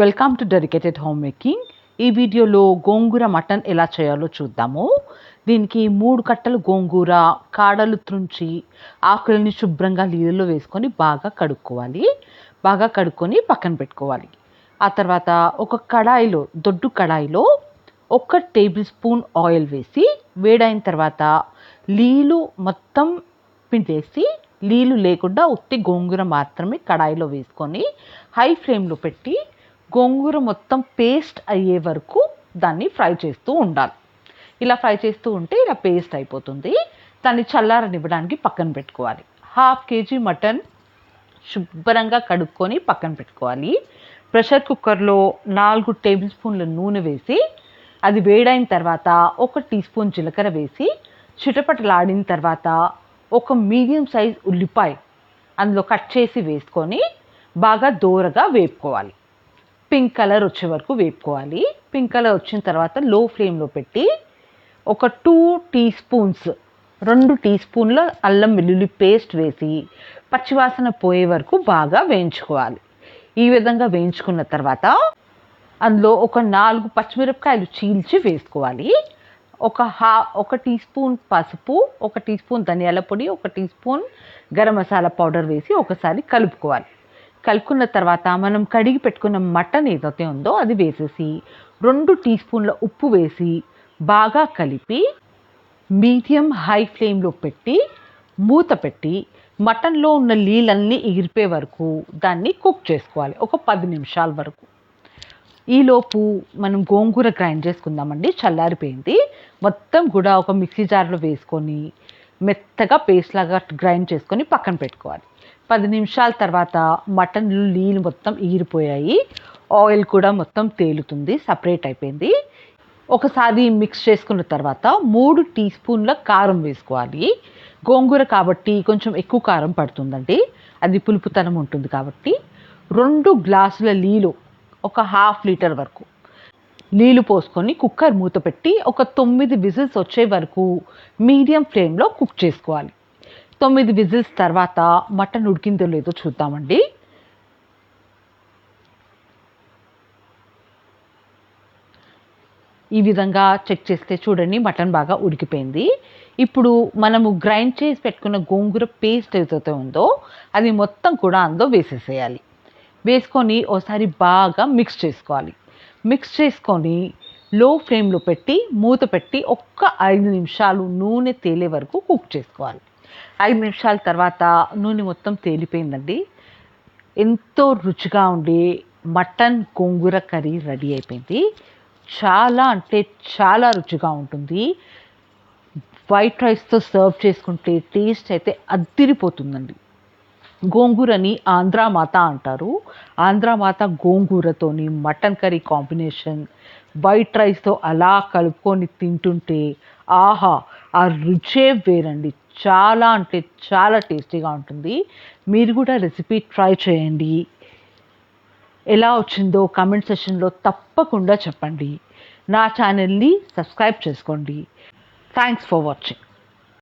Welcome to dedicated home making. ఈ వీడియోలో గోంగూర mutton ఎలా చేయాలో చూద్దాము. దీనికి 3 కట్టలు గోంగూర కాడలు త్రుంచి ఆకులని శుభ్రంగా నీళ్ళలో వేసుకొని బాగా కడుక్కోవాలి. బాగా కడుక్కొని పక్కన పెట్టుకోవాలి. ఆ తర్వాత ఒక కడాయిలో దొడ్డు కడాయిలో 1 టేబుల్ స్పూన్ ఆయిల్ వేసి వేడైన తర్వాత నీళ్ళు మొత్తం పిండేసి నీళ్ళు లేకుండా ఉత్తి గోంగూర మాత్రమే కడాయిలో వేసుకొని హై ఫ్లేమ్లో పెట్టి గోంగూర మొత్తం పేస్ట్ అయ్యే వరకు దాన్ని ఫ్రై చేస్తూ ఉండాలి. ఇలా ఫ్రై చేస్తూ ఉంటే ఇలా పేస్ట్ అయిపోతుంది. దాన్ని చల్లారనివ్వడానికి పక్కన పెట్టుకోవాలి. 1/2 kg మటన్ శుభ్రంగా కడుక్కొని పక్కన పెట్టుకోవాలి. ప్రెషర్ కుక్కర్లో 4 టేబుల్ స్పూన్ల నూనె వేసి అది వేడైన తర్వాత 1 టీ స్పూన్ జీలకర్ర వేసి చిటపటలాడిన తర్వాత ఒక మీడియం సైజ్ ఉల్లిపాయ అందులో కట్ చేసి వేసుకొని బాగా దోరగా వేపుకోవాలి. పింక్ కలర్ వచ్చే వరకు వేపుకోవాలి. పింక్ కలర్ వచ్చిన తర్వాత లో ఫ్లేమ్లో పెట్టి ఒక 2 టీ స్పూన్ల అల్లం వెల్లుల్లి పేస్ట్ వేసి పచ్చివాసన పోయే వరకు బాగా వేయించుకోవాలి. ఈ విధంగా వేయించుకున్న తర్వాత అందులో ఒక 4 పచ్చిమిరపకాయలు చీల్చి వేసుకోవాలి. ఒక టీ స్పూన్ పసుపు, 1 టీ స్పూన్ ధనియాల పొడి, 1 teaspoon garam masala powder వేసి ఒకసారి కలుపుకోవాలి. కలుపుకున్న తర్వాత మనం కడిగి పెట్టుకున్న మటన్ ఏదైతే ఉందో అది వేసేసి 2 టీ స్పూన్ల ఉప్పు వేసి బాగా కలిపి మీడియం హై ఫ్లేమ్లో పెట్టి మూత పెట్టి మటన్లో ఉన్న నీళ్ళన్నీ ఎగిరిపోయే వరకు దాన్ని కుక్ చేసుకోవాలి. ఒక 10 నిమిషాల వరకు. ఈలోపు మనం గోంగూర గ్రైండ్ చేసుకుందామండి. చల్లారిపోయింది. మొత్తం కూడా ఒక మిక్సీ జార్లో వేసుకొని మెత్తగా పేస్ట్ లాగా గ్రైండ్ చేసుకొని పక్కన పెట్టుకోవాలి. 10 నిమిషాల తర్వాత మటన్లో నీళ్ళు మొత్తం ఎగిరిపోయాయి. ఆయిల్ కూడా మొత్తం తేలుతుంది, సపరేట్ అయిపోయింది. ఒకసారి మిక్స్ చేసుకున్న తర్వాత 3 టీ స్పూన్ల కారం వేసుకోవాలి. గోంగూర కాబట్టి కొంచెం ఎక్కువ కారం పడుతుందండి. అది పులుపుతనం ఉంటుంది కాబట్టి 2 గ్లాసుల నీళ్ళు, ఒక 1/2 లీటర్ వరకు నీళ్ళు పోసుకొని కుక్కర్ మూత పెట్టి ఒక 9 విజిల్స్ వచ్చే వరకు మీడియం ఫ్లేమ్లో కుక్ చేసుకోవాలి. 9 విజిల్స్ తర్వాత మటన్ ఉడికిందో లేదో చూద్దామండి. ఈ విధంగా చెక్ చేస్తే చూడండి మటన్ బాగా ఉడికిపోయింది. ఇప్పుడు మనము గ్రైండ్ చేసి పెట్టుకున్న గోంగూర పేస్ట్ ఏదైతే ఉందో అది మొత్తం కూడా అందులో వేసేసేయాలి. వేసుకొని ఒకసారి బాగా మిక్స్ చేసుకోవాలి. మిక్స్ చేసుకొని లో ఫ్లేమ్లో పెట్టి మూత పెట్టి ఒక్క 5 నిమిషాలు నూనె తేలే వరకు కుక్ చేసుకోవాలి. 5 నిమిషాల తర్వాత నూనె మొత్తం తేలిపోయిందండి. ఎంతో రుచిగా ఉండే మటన్ గోంగూర కర్రీ రెడీ అయిపోయింది. చాలా అంటే చాలా రుచిగా ఉంటుంది. వైట్ రైస్తో సర్వ్ చేసుకుంటే టేస్ట్ అయితే అద్దిరిపోతుందండి. గోంగూరని ఆంధ్రామాత అంటారు. ఆంధ్రామాత గోంగూరతోని మటన్ కర్రీ కాంబినేషన్ వైట్ రైస్తో అలా కలుపుకొని తింటుంటే ఆహా, ఆ రుచే వేరండి. చాలా అంటే చాలా టేస్టీగా ఉంటుంది. మీరు కూడా రెసిపీ ట్రై చేయండి. ఎలా వచ్చిందో కామెంట్ సెక్షన్లో తప్పకుండా చెప్పండి. నా ఛానల్ని సబ్స్క్రైబ్ చేసుకోండి. Thanks for watching.